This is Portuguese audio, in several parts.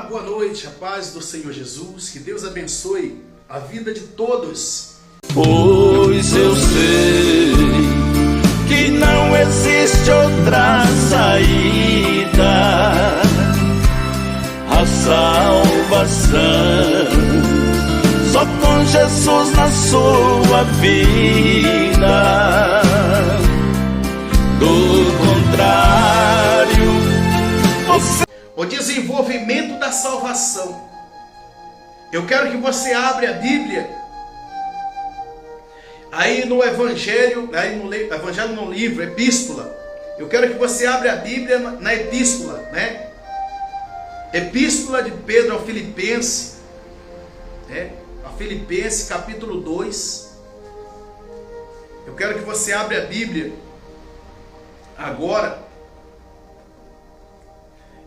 Boa noite, a paz do Senhor Jesus, que Deus abençoe a vida de todos. Pois eu sei que não existe outra saída, a salvação só com Jesus na sua vida. Do contrário, você... O desenvolvimento da salvação. Eu quero que você abra a Bíblia aí no Evangelho, Evangelho no livro, Epístola. Eu quero que você abra a Bíblia na Epístola, né? Epístola de Pedro ao Filipenses, né? A Filipenses, capítulo 2. Eu quero que você abra a Bíblia agora.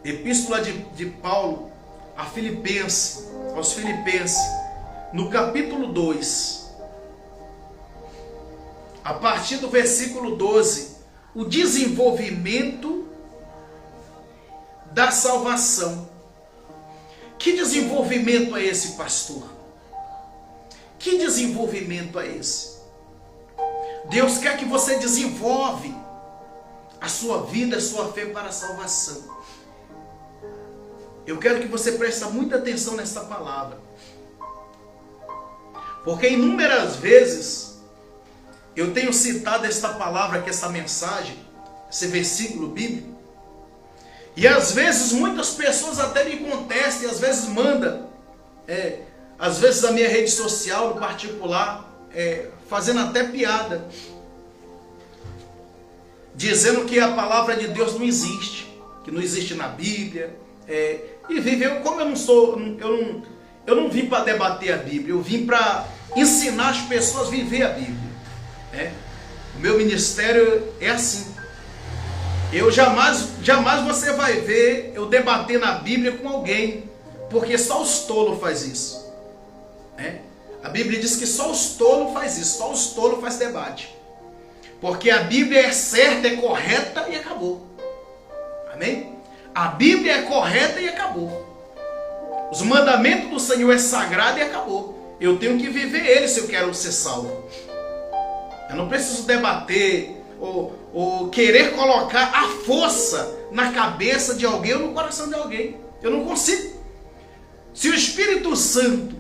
Epístola de Paulo a Filipenses, aos Filipenses, no capítulo 2, a partir do versículo 12, o desenvolvimento da salvação. Que desenvolvimento é esse, pastor? Que desenvolvimento é esse? Deus quer que você desenvolve a sua vida, a sua fé para a salvação. Eu quero que você preste muita atenção nessa palavra. Porque inúmeras vezes eu tenho citado esta palavra, que essa mensagem, esse versículo bíblico. E às vezes muitas pessoas até me contestam, e às vezes mandam, às vezes na minha rede social, no particular, fazendo até piada, dizendo que a palavra de Deus não existe, que não existe na Bíblia. E viveu, como eu não vim para debater a Bíblia, eu vim para ensinar as pessoas a viver a Bíblia. O meu ministério é assim. Eu jamais você vai ver eu debater na Bíblia com alguém, porque só os tolos faz isso. A Bíblia diz que só os tolos faz isso, só os tolos faz debate. Porque a Bíblia é certa, é correta e acabou. Amém? A Bíblia é correta e acabou. Os mandamentos do Senhor é sagrado e acabou. Eu tenho que viver ele se eu quero ser salvo. Eu não preciso debater ou querer colocar a força na cabeça de alguém ou no coração de alguém. Eu não consigo. Se o Espírito Santo,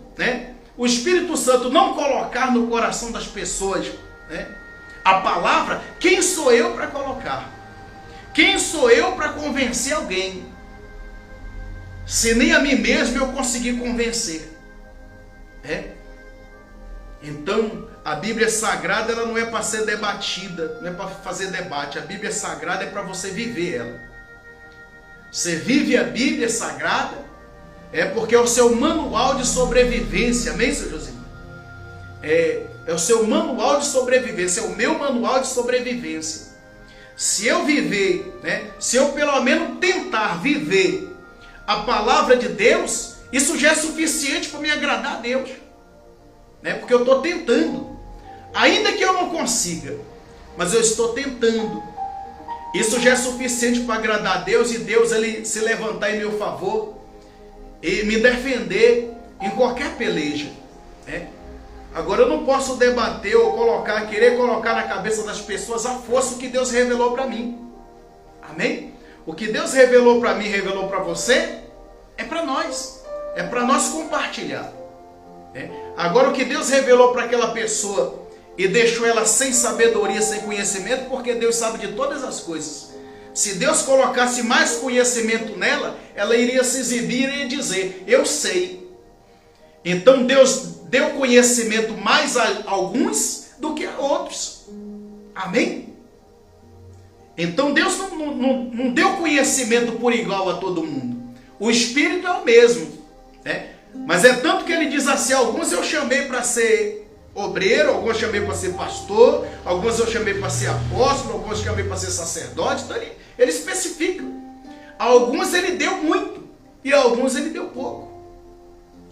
o Espírito Santo não colocar no coração das pessoas, a palavra, quem sou eu para colocar? Quem sou eu para convencer alguém? Se nem a mim mesmo eu conseguir convencer. Então, a Bíblia Sagrada, ela não é para ser debatida, não é para fazer debate. A Bíblia Sagrada é para você viver ela. Você vive a Bíblia Sagrada, porque é o seu manual de sobrevivência. Amém, seu José? É o seu manual de sobrevivência, é o meu manual de sobrevivência. Se eu viver, se eu pelo menos tentar viver a palavra de Deus, isso já é suficiente para me agradar a Deus. Porque eu estou tentando. Ainda que eu não consiga, mas eu estou tentando. Isso já é suficiente para agradar a Deus, e Deus ele se levantar em meu favor e me defender em qualquer peleja. Agora eu não posso debater ou querer colocar na cabeça das pessoas a força que Deus revelou para mim. Amém? O que Deus revelou para mim, revelou para você, é para nós. É para nós compartilhar. Agora o que Deus revelou para aquela pessoa e deixou ela sem sabedoria, sem conhecimento, porque Deus sabe de todas as coisas. Se Deus colocasse mais conhecimento nela, ela iria se exibir e dizer, eu sei. Então Deus deu conhecimento mais a alguns do que a outros. Amém? Então Deus não deu conhecimento por igual a todo mundo. O Espírito é o mesmo. Mas é tanto que ele diz assim, alguns eu chamei para ser obreiro, alguns eu chamei para ser pastor, alguns eu chamei para ser apóstolo, alguns eu chamei para ser sacerdote. Então ele especifica. A alguns ele deu muito e a alguns ele deu pouco.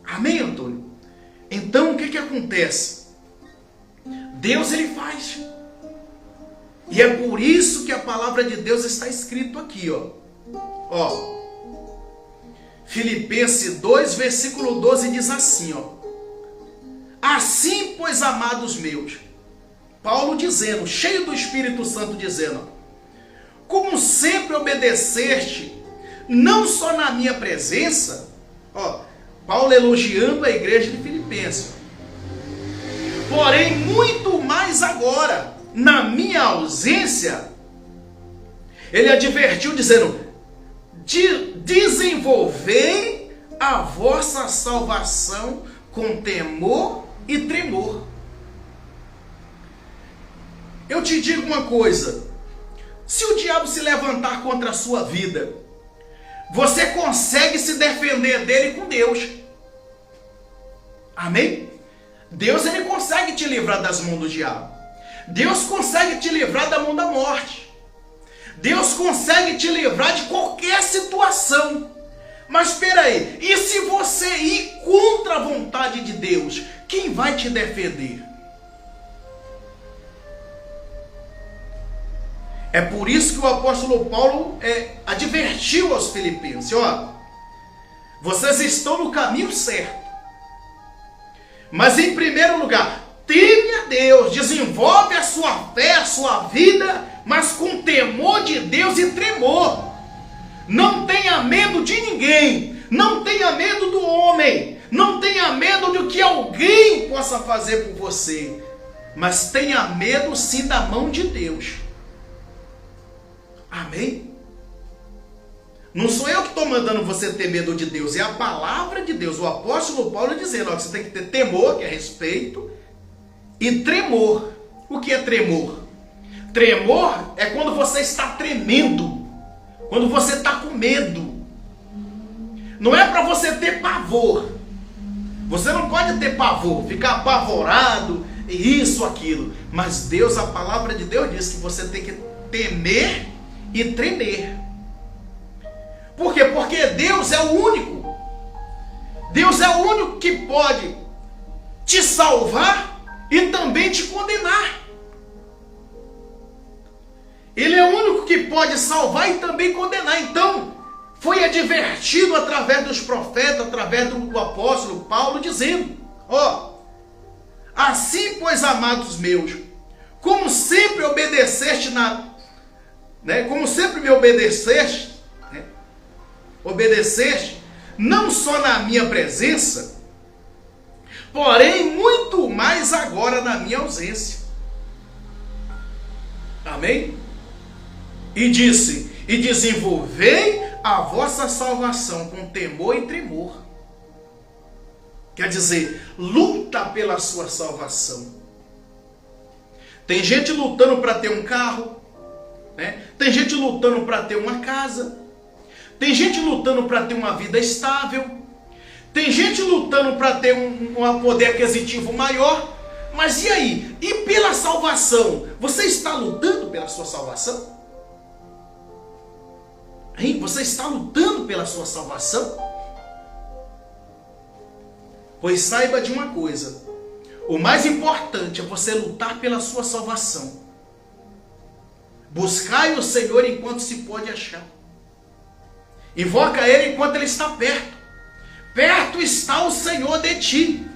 Amém, Antônio? Então, o que acontece? Deus, ele faz. E é por isso que a palavra de Deus está escrito aqui, ó. Filipenses 2, versículo 12 diz assim, ó. Assim, pois, amados meus, Paulo dizendo, cheio do Espírito Santo, dizendo, como sempre obedeceste, não só na minha presença, ó, Paulo elogiando a igreja de Filipenses, porém muito mais agora, na minha ausência, ele advertiu dizendo, desenvolvei a vossa salvação com temor e tremor. Eu te digo uma coisa, se o diabo se levantar contra a sua vida, você consegue se defender dele com Deus. Amém? Deus, ele consegue te livrar das mãos do diabo. Deus consegue te livrar da mão da morte. Deus consegue te livrar de qualquer situação. Mas espera aí, e se você ir contra a vontade de Deus, quem vai te defender? É por isso que o apóstolo Paulo advertiu aos filipenses, ó, vocês estão no caminho certo, mas em primeiro lugar, teme a Deus, desenvolve a sua fé, a sua vida, mas com temor de Deus e tremor. Não tenha medo de ninguém, não tenha medo do homem, não tenha medo do que alguém possa fazer por você, mas tenha medo sim da mão de Deus. Amém? Não sou eu que estou mandando você ter medo de Deus, é a palavra de Deus. O apóstolo Paulo dizendo, ó, que você tem que ter temor, que é respeito, e tremor. O que é tremor? Tremor é quando você está tremendo, quando você está com medo. Não é para você ter pavor. Você não pode ter pavor, ficar apavorado, isso, aquilo. Mas Deus, a palavra de Deus diz que você tem que temer e tremer. Por quê? Porque Deus é o único. Deus é o único que pode te salvar e também te condenar. Ele é o único que pode salvar e também condenar. Então, foi advertido através dos profetas, através do apóstolo Paulo, dizendo, ó, assim, pois, amados meus, como sempre obedeceste como sempre me obedeceste, não só na minha presença, porém muito mais agora na minha ausência. Amém? E disse, e desenvolvei a vossa salvação com temor e tremor. Quer dizer, luta pela sua salvação. Tem gente lutando para ter um carro, né? Tem gente lutando para ter uma casa, tem gente lutando para ter uma vida estável, tem gente lutando para ter um poder aquisitivo maior. Mas e aí? E pela salvação? Você está lutando pela sua salvação? Hein? Você está lutando pela sua salvação? Pois saiba de uma coisa, o mais importante é você lutar pela sua salvação. Buscai o Senhor enquanto se pode achar. Invoca Ele enquanto Ele está perto. Perto está o Senhor de ti.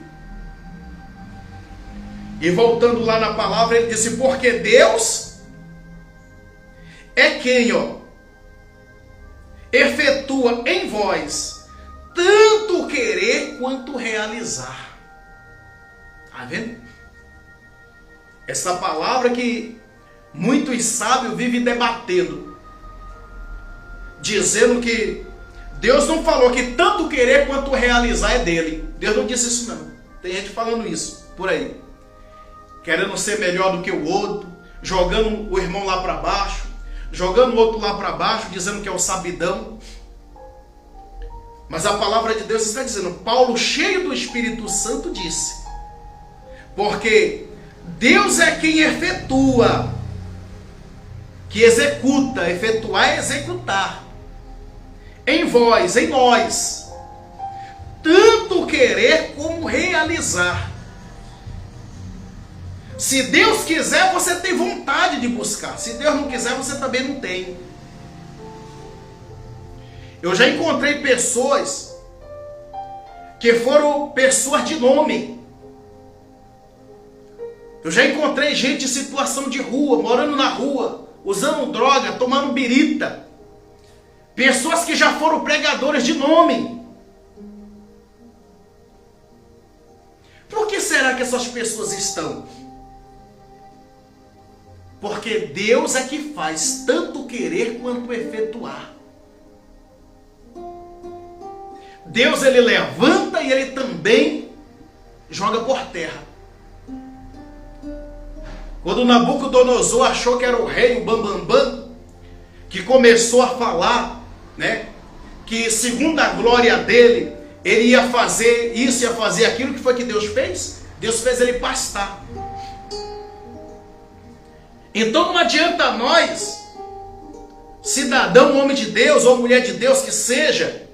E voltando lá na palavra, ele disse, porque Deus é quem, ó, efetua em vós tanto querer quanto realizar. Está vendo? Essa palavra que muitos sábios vivem debatendo, dizendo que Deus não falou que tanto querer quanto realizar é dele. Deus não disse isso não. Tem gente falando isso por aí, querendo ser melhor do que o outro, jogando o irmão lá para baixo, jogando o outro lá para baixo, dizendo que é o sabidão. Mas a palavra de Deus está dizendo, Paulo, cheio do Espírito Santo, disse, porque Deus é quem efetua, que executa, efetuar é executar, em vós, em nós, tanto querer como realizar. Se Deus quiser, você tem vontade de buscar. Se Deus não quiser, você também não tem. Eu já encontrei pessoas que foram pessoas de nome. Eu já encontrei gente em situação de rua, morando na rua, usando droga, tomando birita. Pessoas que já foram pregadores de nome. Por que será que essas pessoas estão? Porque Deus é que faz tanto querer quanto efetuar. Deus, ele levanta e ele também joga por terra. Quando Nabucodonosor achou que era o rei, o Bambambam, que começou a falar, né, que segundo a glória dele, ele ia fazer isso, ia fazer aquilo, que foi que Deus fez? Deus fez ele pastar. Então não adianta nós, cidadão, homem de Deus ou mulher de Deus que seja,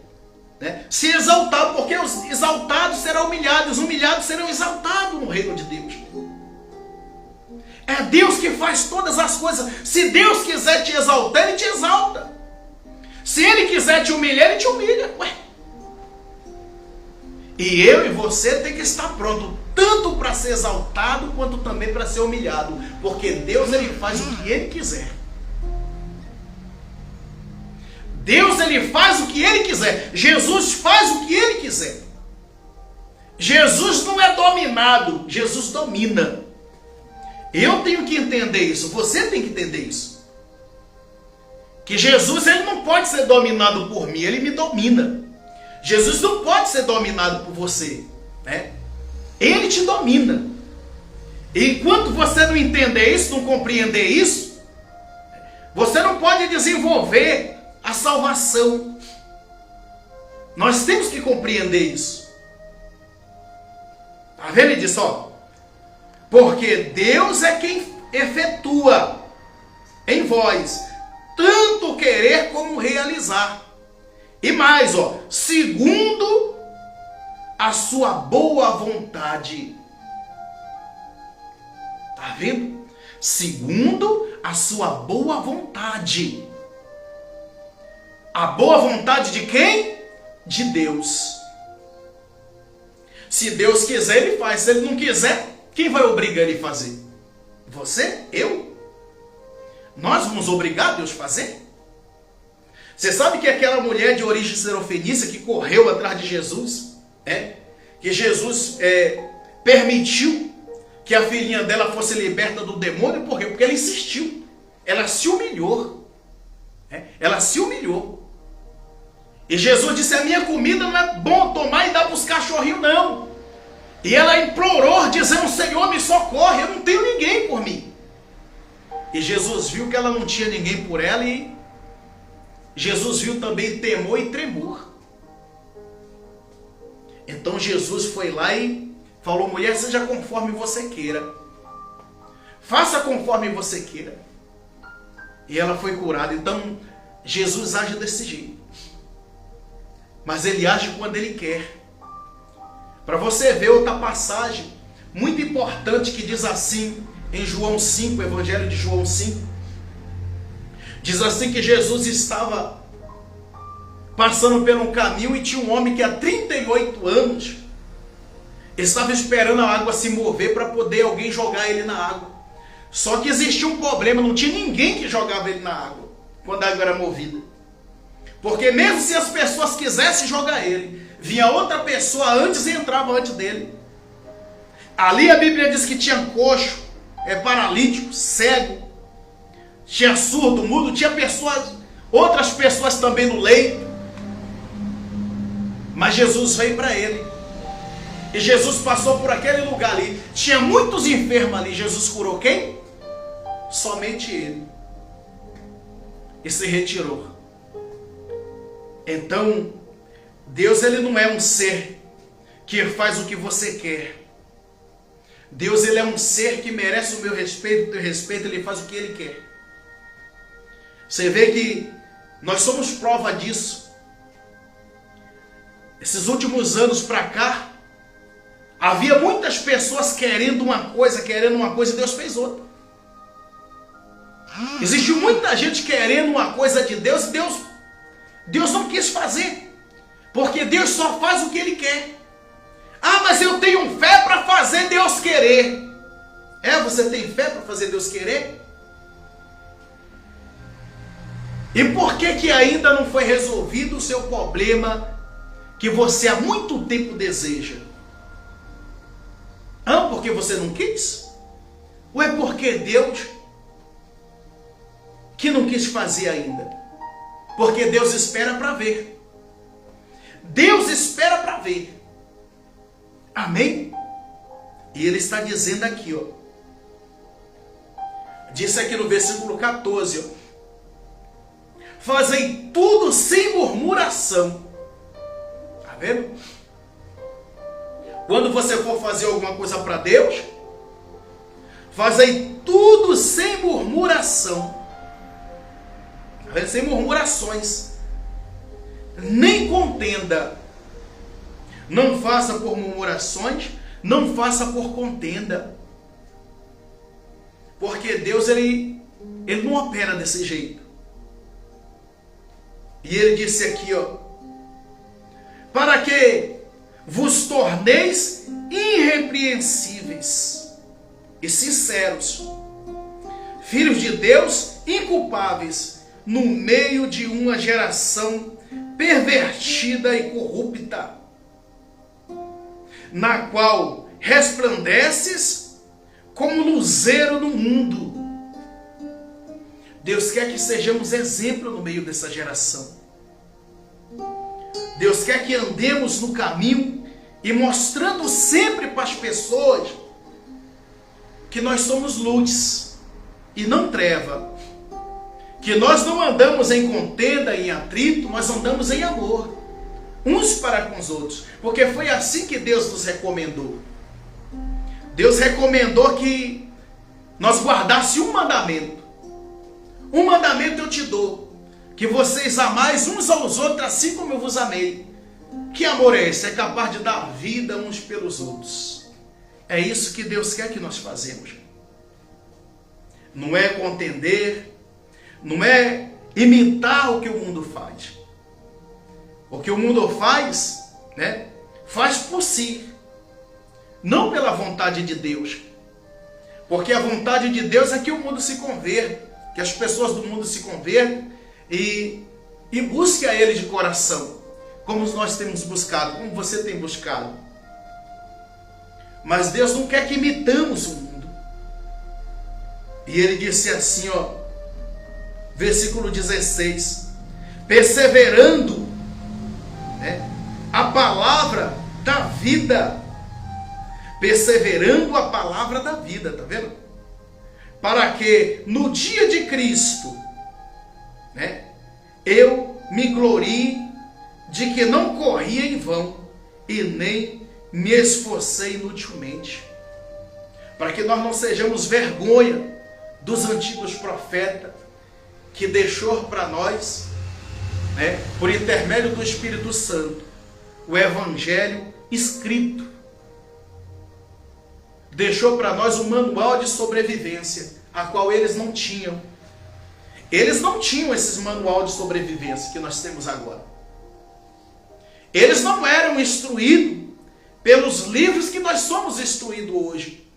né, se exaltar, porque os exaltados serão humilhados, os humilhados serão exaltados no reino de Deus. É Deus que faz todas as coisas. Se Deus quiser te exaltar, ele te exalta. Se ele quiser te humilhar, ele te humilha. Ué. E eu e você tem que estar pronto, tanto para ser exaltado, quanto também para ser humilhado. Porque Deus, ele faz o que ele quiser. Deus, ele faz o que ele quiser. Jesus faz o que ele quiser. Jesus não é dominado, Jesus domina. Eu tenho que entender isso, você tem que entender isso. Que Jesus, ele não pode ser dominado por mim, ele me domina. Jesus não pode ser dominado por você, né? Ele te domina. E enquanto você não entender isso, não compreender isso, você não pode desenvolver a salvação. Nós temos que compreender isso. Tá vendo? Ele diz, ó, porque Deus é quem efetua em vós tanto querer como realizar. E mais, ó, segundo a sua boa vontade. Tá vendo? Segundo a sua boa vontade. A boa vontade de quem? De Deus. Se Deus quiser, ele faz. Se ele não quiser, quem vai obrigar ele a fazer? Você? Eu? Nós vamos obrigar Deus a fazer? Você sabe que aquela mulher de origem serofenícia que correu atrás de Jesus, que Jesus permitiu que a filhinha dela fosse liberta do demônio, por quê? Porque ela insistiu. Ela se humilhou. Ela se humilhou. E Jesus disse, a minha comida não é bom tomar e dar para os cachorrinhos, não. E ela implorou, dizendo, Senhor, me socorre, eu não tenho ninguém por mim. E Jesus viu que ela não tinha ninguém por ela, e Jesus viu também temor e tremor. Então Jesus foi lá e falou, mulher, seja conforme você queira. Faça conforme você queira. E ela foi curada. Então Jesus age desse jeito. Mas ele age quando ele quer. Para você ver outra passagem muito importante que diz assim, em João 5, Evangelho de João 5. Diz assim que Jesus estava passando por um caminho e tinha um homem que há 38 anos estava esperando a água se mover para poder alguém jogar ele na água. Só que existia um problema, não tinha ninguém que jogava ele na água quando a água era movida. Porque mesmo se as pessoas quisessem jogar ele, vinha outra pessoa antes e entrava antes dele. Ali a Bíblia diz que tinha coxo, paralítico, cego, tinha surdo, mudo, tinha pessoas, outras pessoas também no leito. Mas Jesus veio para ele. E Jesus passou por aquele lugar ali. Tinha muitos enfermos ali. Jesus curou quem? Somente ele. E se retirou. Então, Deus, ele não é um ser que faz o que você quer. Deus, ele é um ser que merece o meu respeito, o teu respeito, ele faz o que ele quer. Você vê que nós somos prova disso. Esses últimos anos para cá, havia muitas pessoas querendo uma coisa, e Deus fez outra. Existe muita gente querendo uma coisa de Deus, e Deus Deus não quis fazer, porque Deus só faz o que Ele quer. Ah, mas eu tenho fé para fazer Deus querer. Você tem fé para fazer Deus querer? E por que ainda não foi resolvido o seu problema que você há muito tempo deseja? Porque você não quis? Ou é porque Deus que não quis fazer ainda? Porque Deus espera para ver. Deus espera para ver. Amém? E Ele está dizendo aqui, disse aqui no versículo 14, fazem tudo sem murmuração. Está vendo? Quando você for fazer alguma coisa para Deus, fazem tudo sem murmuração. Tá vendo? Sem murmurações. Nem contenda. Não faça por murmurações, não faça por contenda. Porque Deus, ele não opera desse jeito. E Ele disse aqui, para que vos torneis irrepreensíveis e sinceros, filhos de Deus inculpáveis, no meio de uma geração pervertida e corrupta, na qual resplandeces como luzeiro no mundo. Deus quer que sejamos exemplo no meio dessa geração. Deus quer que andemos no caminho e mostrando sempre para as pessoas que nós somos luz e não treva. Que nós não andamos em contenda, em atrito, nós andamos em amor, uns para com os outros. Porque foi assim que Deus nos recomendou. Deus recomendou que nós guardássemos um mandamento. Um mandamento eu te dou, que vocês amais uns aos outros assim como eu vos amei. Que amor é esse? É capaz de dar vida uns pelos outros. É isso que Deus quer que nós fazemos. Não é contender, não é imitar o que o mundo faz. O que o mundo faz, faz por si, não pela vontade de Deus. Porque a vontade de Deus é que o mundo se converta, que as pessoas do mundo se convertam e busquem a Ele de coração, como nós temos buscado, como você tem buscado. Mas Deus não quer que imitamos o mundo. E Ele disse assim, versículo 16, perseverando, a palavra da vida, perseverando a palavra da vida, tá vendo? Para que no dia de Cristo, eu me glorie de que não corri em vão e nem me esforcei inutilmente. Para que nós não sejamos vergonha dos antigos profetas que deixou para nós, por intermédio do Espírito Santo, o Evangelho escrito. Deixou para nós um manual de sobrevivência, a qual eles não tinham. Eles não tinham esse manual de sobrevivência que nós temos agora. Eles não eram instruídos pelos livros que nós somos instruídos hoje.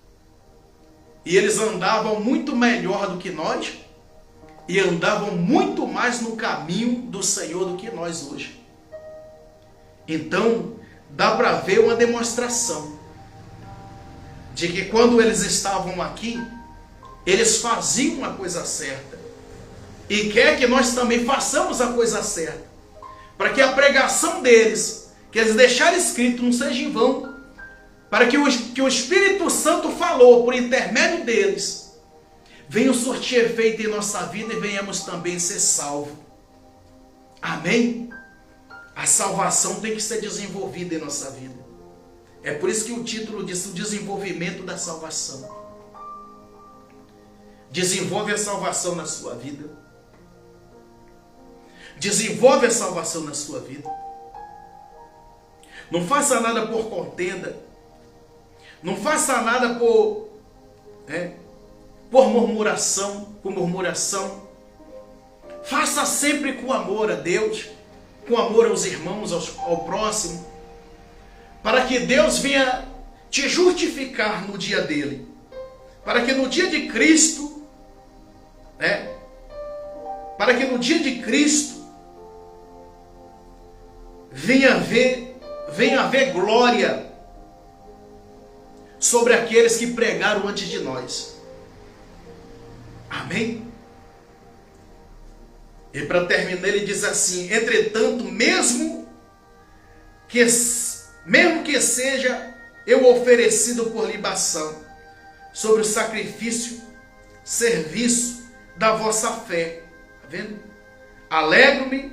E eles andavam muito melhor do que nós e andavam muito mais no caminho do Senhor do que nós hoje. Então, dá para ver uma demonstração de que quando eles estavam aqui, eles faziam a coisa certa. E quer que nós também façamos a coisa certa. Para que a pregação deles, que eles deixaram escrito, não seja em vão. Para que o Espírito Santo falou por intermédio deles, venha surtir efeito em nossa vida e venhamos também ser salvos. Amém? A salvação tem que ser desenvolvida em nossa vida. É por isso que o título diz o desenvolvimento da salvação. Desenvolve a salvação na sua vida. Desenvolve a salvação na sua vida. Não faça nada por contenda. Não faça nada por murmuração, por murmuração. Faça sempre com amor a Deus. com amor aos irmãos, ao próximo, para que Deus venha te justificar no dia dele, para que no dia de Cristo, para que no dia de Cristo venha haver glória sobre aqueles que pregaram antes de nós. Amém? E para terminar ele diz assim: entretanto, mesmo que seja eu oferecido por libação sobre o sacrifício, serviço da vossa fé, tá vendo? Alegro-me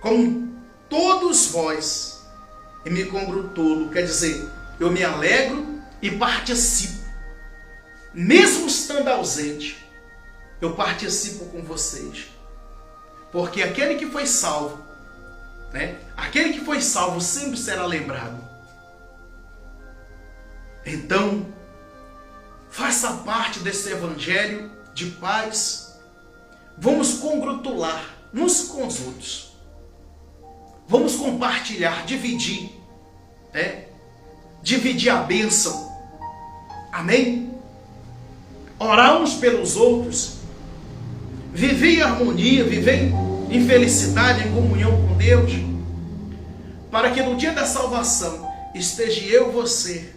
com todos vós e me congratulo, quer dizer, eu me alegro e participo, mesmo estando ausente, eu participo com vocês, porque aquele que foi salvo, aquele que foi salvo sempre será lembrado. Então, faça parte desse evangelho de paz. Vamos congratular uns com os outros. Vamos compartilhar, dividir, dividir a bênção. Amém? Orar uns pelos outros. Viver em harmonia, viver em felicidade, em comunhão com Deus. Para que no dia da salvação esteja eu, você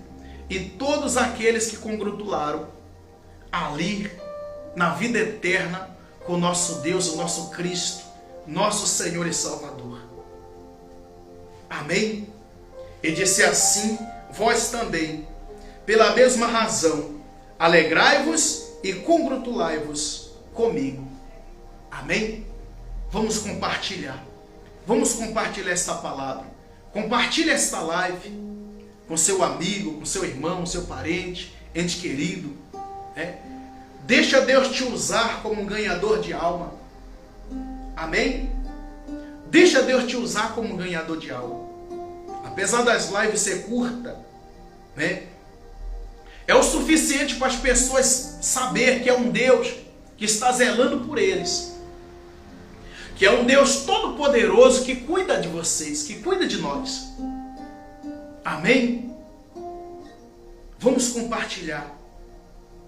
e todos aqueles que congratularam ali na vida eterna com o nosso Deus, o nosso Cristo, nosso Senhor e Salvador. Amém? E disse assim: vós também, pela mesma razão, alegrai-vos e congratulai-vos comigo. Amém? Vamos compartilhar. Vamos compartilhar esta palavra. Compartilhe esta live com seu amigo, com seu irmão, seu parente, ente querido. Deixa Deus te usar como um ganhador de alma. Amém? Deixa Deus te usar como um ganhador de alma. Apesar das lives ser curtas, é o suficiente para as pessoas saber que é um Deus que está zelando por eles, que é um Deus todo-poderoso que cuida de vocês, que cuida de nós. Amém? Vamos compartilhar.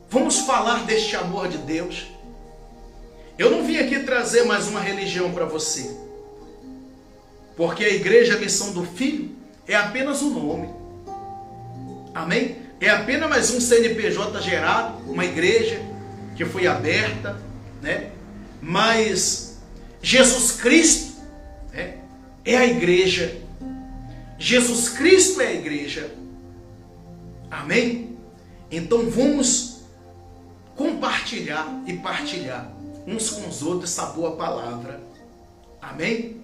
Vamos falar deste amor de Deus. Eu não vim aqui trazer mais uma religião para você, porque a igreja, a missão do Filho, é apenas um nome. Amém? É apenas mais um CNPJ gerado, uma igreja que foi aberta, Mas Jesus Cristo é a igreja. Jesus Cristo é a igreja. Amém? Então vamos compartilhar e partilhar uns com os outros essa boa palavra. Amém?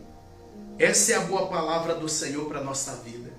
Essa é a boa palavra do Senhor para a nossa vida.